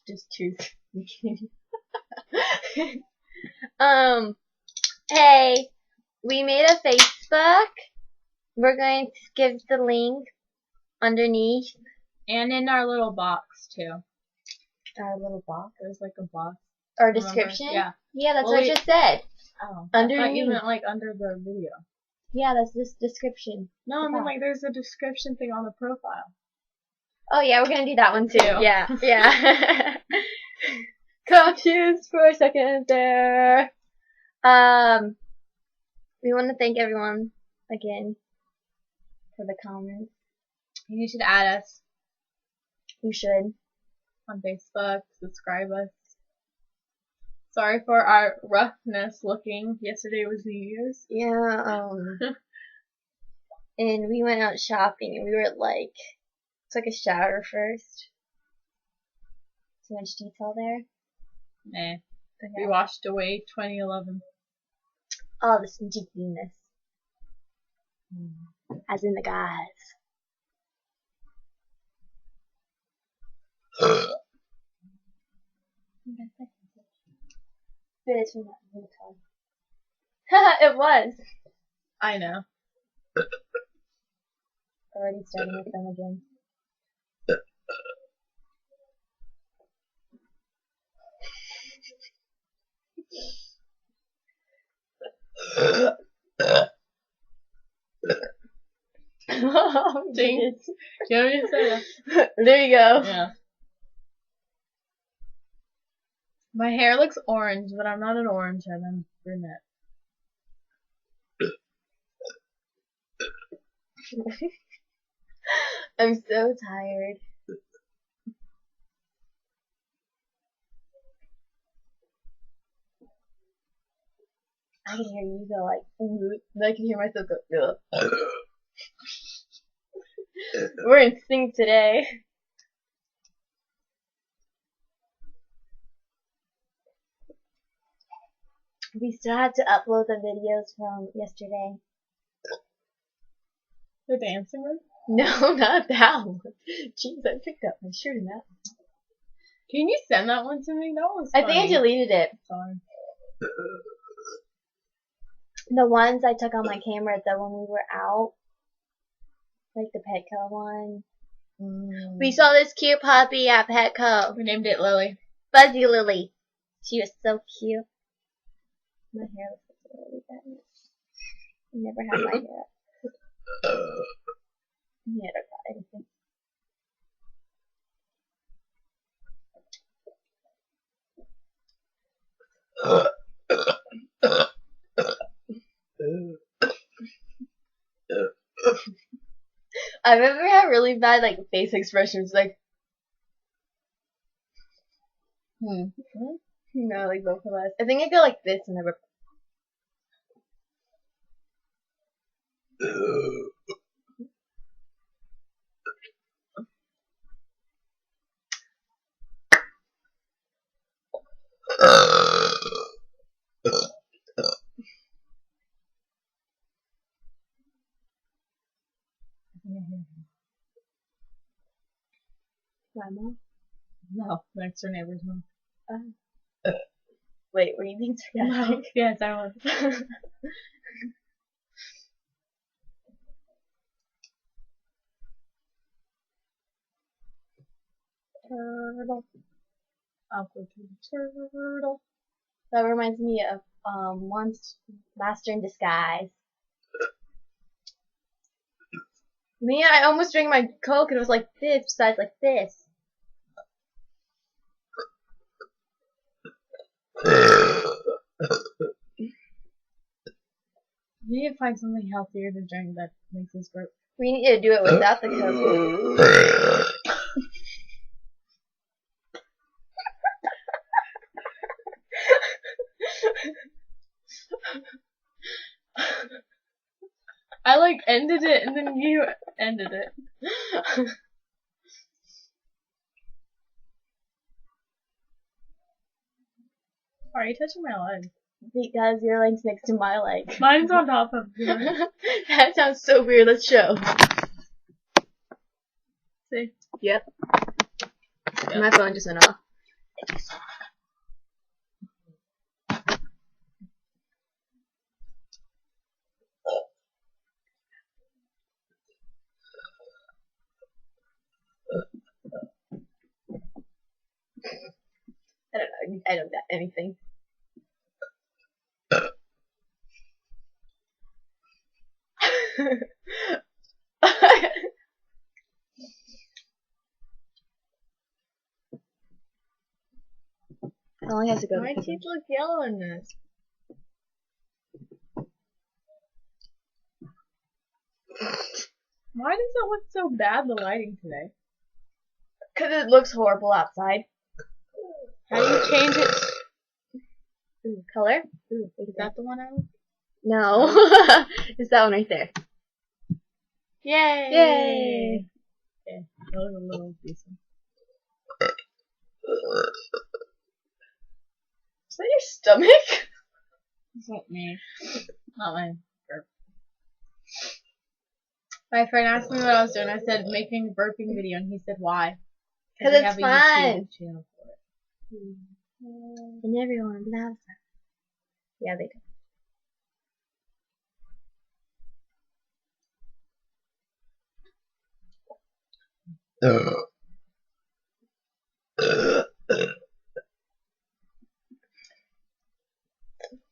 Just choose. Hey, we made a Facebook. We're going to give the link underneath. And in our little box, too. Our little box? There's like a box. Our description? Yeah. Yeah, that's what I just said. Oh. Underneath. I thought you meant like under the video. Yeah, that's this description. No, I mean like there's a description thing on the profile. Oh yeah, we're gonna do that one too. Yeah. Yeah. Confused for a second there. We want to thank everyone again for the comments. You should add us. You should. On Facebook, subscribe us. Sorry for our roughness looking. Yesterday was New Year's. Yeah, and we went out shopping and we were like, took a shower first. Too much detail there? Nah. Okay. We washed away 2011. All the stinkiness. As in the guys. It was. I know. Already starting with them again. Oh, Jinx. You know what you said? There you go. Yeah. My hair looks orange, but I'm not an orange head, I'm brunette. I'm so tired. I can hear you go like, and I can hear myself go, ugh. We're in sync today. We still have to upload the videos from yesterday. The dancing one? No, not that one. Jeez, I picked up my shirt in that one. Can you send that one to me? That was I funny. think I deleted it. Sorry. The ones I took on my camera when we were out. Like the Petco one. We saw this cute puppy at Petco. We named it Lily. Fuzzy Lily. She was so cute. My hair looks really bad. I never had my hair up. Yeah, I don't got anything. I've ever had really bad like face expressions like no, like both of us. I think I go like this and never. My mom? No, next door neighbor's mom. Wait, were you being sarcastic? No. Yes, I was. Turtle. I'll go to the turtle. That reminds me of Master in Disguise. Me, I almost drank my Coke and it was like this, besides like this. We need to find something healthier to drink that makes us burp. We need to do it without the Coke. I like ended it and then you ended it. Why are you touching my leg? Because your leg's next to my leg. Mine's on top of yours. That sounds so weird. Let's show. See? Yep. Yeah. My phone just went off. I don't know. I don't got anything. It only has to go. My teeth look yellow in this. Why does it look so bad, the lighting today? Because it looks horrible outside. How do you change it? Ooh, color? Ooh, is that the one I want? No. It's that one right there. Yay! Yay! Okay, that was a little decent. Is that your stomach? It's not me. Not my burp. My friend asked me what I was doing. I said making a burping video, and he said why? Because it's fun. YouTube channel for it. And everyone loves it. Yeah, they do.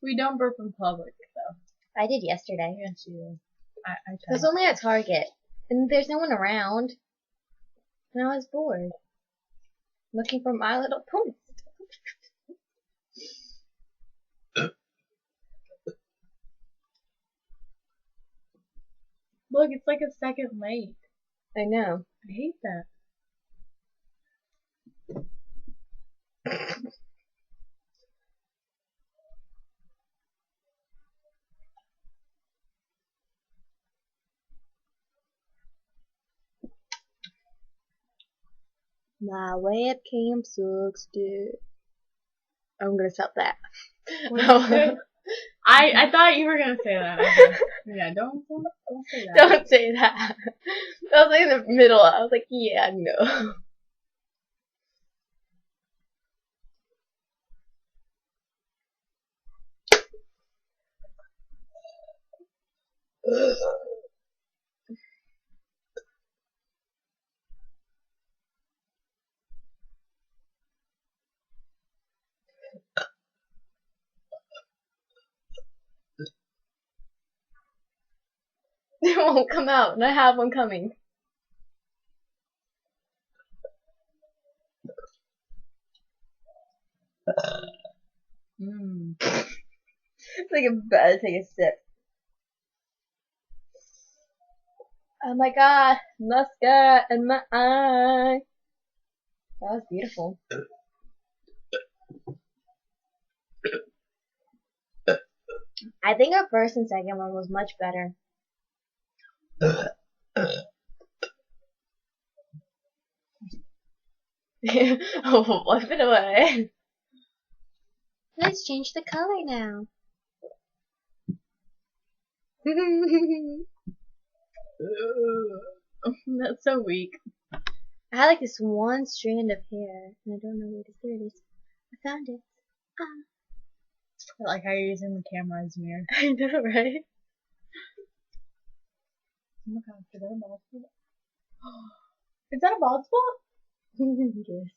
We don't burp in public, though. I did yesterday. Yes, you did. I it was only at Target, and there's no one around, and I was bored, looking for My Little Pony. Look, it's like a second late. I know. I hate that. My webcam sucks, dude. I'm gonna stop that. I thought you were gonna say that. Okay. Yeah, don't say that. Don't say that. I was like in the middle. I was like, yeah, no. It won't come out, and I have one coming. It's like I'm about to take a sip. Oh my god, mascara in my eye. That was beautiful. I think our first and second one was much better. Oh, wipe it away. Let's change the color now. That's so weak. I had like this one strand of hair, and I don't know where it is. There it is. I found it. I like how you're using the camera as a mirror. I know, right? Oh my god, is that a bald spot? Is that a bald spot? Yes.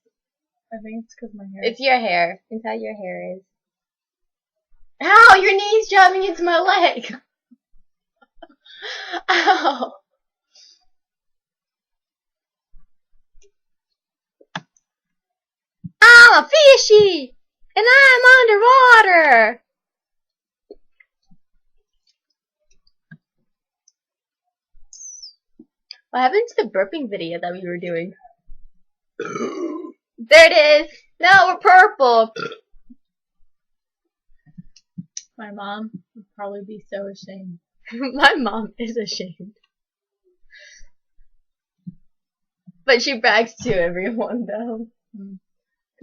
I think it's because my hair. It's your hair. It's how your hair is. Ow! Your knee's jabbing into my leg! Ow! I'm a fishy! And I'm underwater! What happened to the burping video that we were doing? There it is! Now we're purple! My mom would probably be so ashamed. My mom is ashamed. But she brags to everyone though.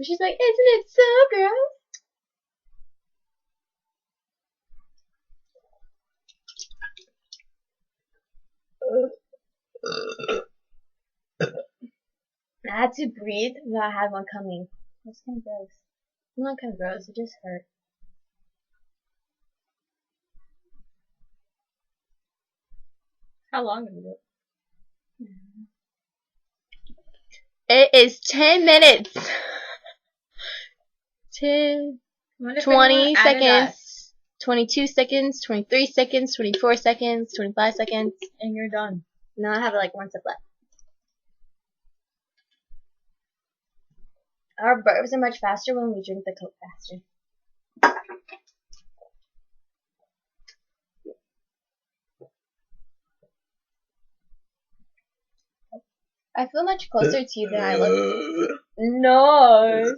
She's like, isn't it so gross? I had to breathe, but I had one coming. That's kind of gross. Not kind of gross, it just hurt. How long is it? It is 10 minutes. 10, 20 seconds, 22 seconds, 23 seconds, 24 seconds, 25 seconds. And you're done. Now I have like 1 step left. Our burps are much faster when we drink the Coke faster. I feel much closer to you than I look. Nice.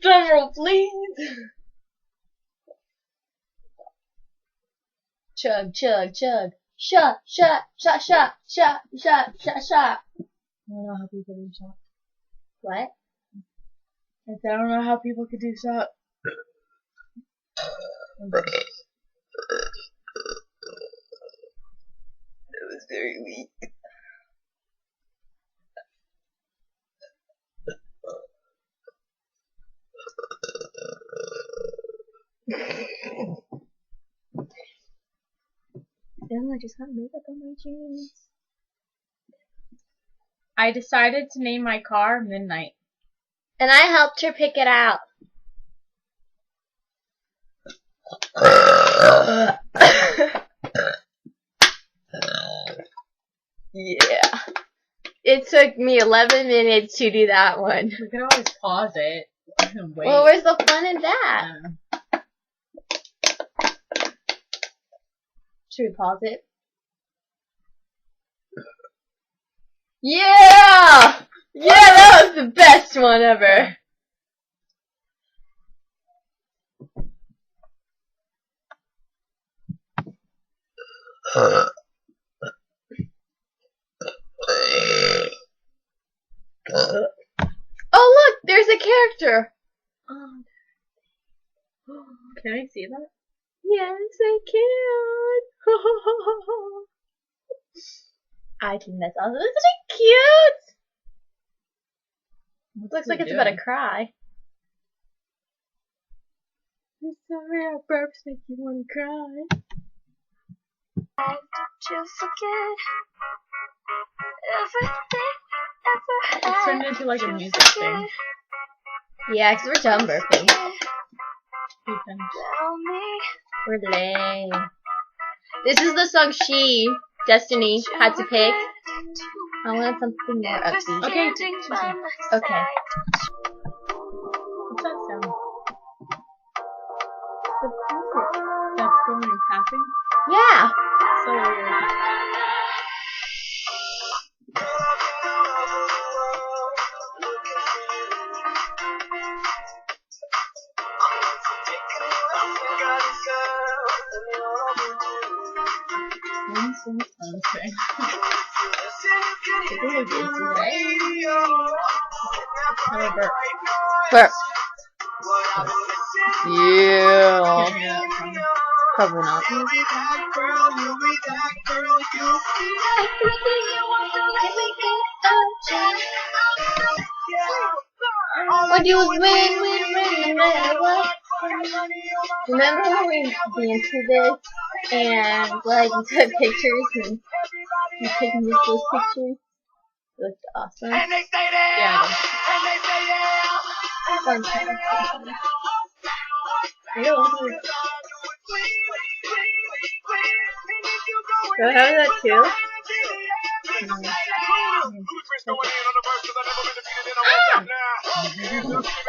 Drumroll, please. Chug, chug, chug. Shot, shot, shot, shot, shot, shot, shot, shot. I don't know how people do shot. What? I don't know how people could do shot. It was very weak. I just got makeup on my jeans. I decided to name my car Midnight. And I helped her pick it out. Yeah. It took me 11 minutes to do that one. We can always pause it and wait. Well, where's the fun in that? Should we pause it? Yeah! Yeah, that was the best one ever. Oh look, there's a character. Can I see that? Yes, I can. I think that's awesome. Isn't it cute? Looks like it's about to cry. I'm sorry our burps make you want to cry. To forget everything ever. It's turned into like a music thing. Yeah, because we're done burping. We finished. We're lame. This is the song Destiny, had to pick. I want something more upbeat. Okay. Okay. What's that sound? That's going and tapping? Yeah. So weird. Okay. Burp. Yeah. Probably not. What you was win, no matter what. Remember when we danced to this and like we took pictures and we took those pictures? It looked awesome. Yeah. Fun time. Do I have that too?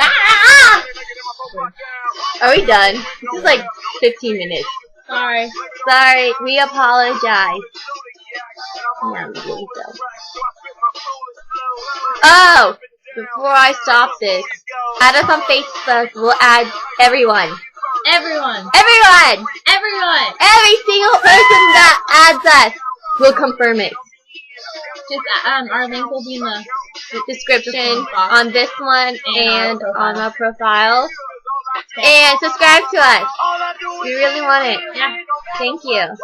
Ah! Are we done? This is like 15 minutes. Sorry, we apologize. Yeah, we really don't. Oh! Before I stop this, add us on Facebook. We'll add everyone. Everyone. Every single person that adds us will confirm it. Just our link will be in the description on this one and on our profile. And subscribe to us. We really want it. Yeah. Thank you.